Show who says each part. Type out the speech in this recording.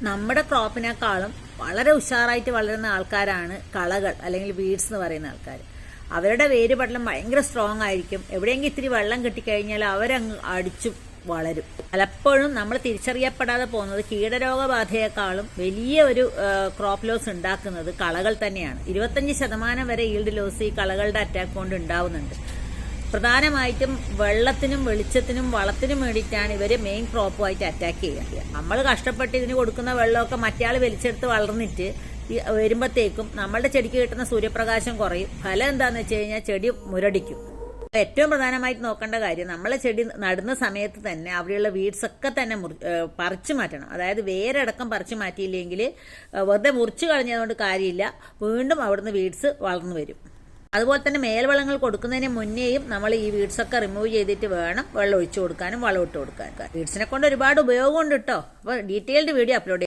Speaker 1: നമ്മുടെ ക്രോപ്പിനേക്കാളും വളരെ ഉഷാറായിട്ട് വളരുന്ന ആൾക്കാരാണ് കളകൾ അല്ലെങ്കിൽ വീഡ്സ് എന്ന് പറയുന്ന ആൾക്കാർ. അവരുടെ വേര് പടലം ഭയങ്കര സ്ട്രോങ് ആയിരിക്കും. എവിടെയെങ്കിലും ഇത്തിരി വെള്ളം കിട്ടിക്കഴിഞ്ഞാൽ അവരങ്ങ് അടിച്ചു വളരും. പലപ്പോഴും നമ്മൾ തിരിച്ചറിയപ്പെടാതെ പോകുന്നത് കീടരോഗബാധയെക്കാളും വലിയ ഒരു ക്രോപ്പ് ലോസ് ഉണ്ടാക്കുന്നത് കളകൾ തന്നെയാണ്. 25% വരെ ഈൽഡ് ലോസ് ഈ കളകളുടെ അറ്റാക്ക് കൊണ്ട് ഉണ്ടാവുന്നുണ്ട്. പ്രധാനമായിട്ടും വെള്ളത്തിനും വെളിച്ചത്തിനും വളത്തിനും വേണ്ടിയിട്ടാണ് ഇവർ മെയിൻ ക്രോപ്പുമായിട്ട് അറ്റാക്ക് ചെയ്യുക. നമ്മൾ കഷ്ടപ്പെട്ട് ഇതിന് കൊടുക്കുന്ന വെള്ളമൊക്കെ മറ്റയാൾ വലിച്ചെടുത്ത് വളർന്നിട്ട് വരുമ്പോഴത്തേക്കും നമ്മളുടെ ചെടിക്ക് കിട്ടുന്ന സൂര്യപ്രകാശം കുറയും. ഫലം എന്താണെന്ന് വെച്ച് കഴിഞ്ഞാൽ ചെടി മുരടിക്കും. ഏറ്റവും പ്രധാനമായിട്ട് നോക്കേണ്ട കാര്യം, നമ്മളെ ചെടി നടുന്ന സമയത്ത് തന്നെ അവിടെയുള്ള വീഡ്സ് ഒക്കെ തന്നെ പറിച്ചു മാറ്റണം. അതായത് വേരടക്കം പറിച്ചു മാറ്റിയില്ലെങ്കിൽ വെറുതെ മുറിച്ചു കളഞ്ഞതുകൊണ്ട് കാര്യമില്ല, വീണ്ടും അവിടുന്ന് വീഡ്സ് വളർന്നു വരും. അതുപോലെ തന്നെ മേൽവളങ്ങൾ കൊടുക്കുന്നതിന് മുന്നേയും നമ്മൾ ഈ വീഡ്സൊക്കെ റിമൂവ് ചെയ്തിട്ട് വേണം വെള്ളം ഒഴിച്ചു കൊടുക്കാനും വളം ഇട്ട് കൊടുക്കാനും. വീഡ്സിനെ കൊണ്ട് ഒരുപാട് ഉപയോഗമുണ്ട് കേട്ടോ. അപ്പോൾ ഡീറ്റെയിൽഡ് വീഡിയോ അപ്ലോഡ്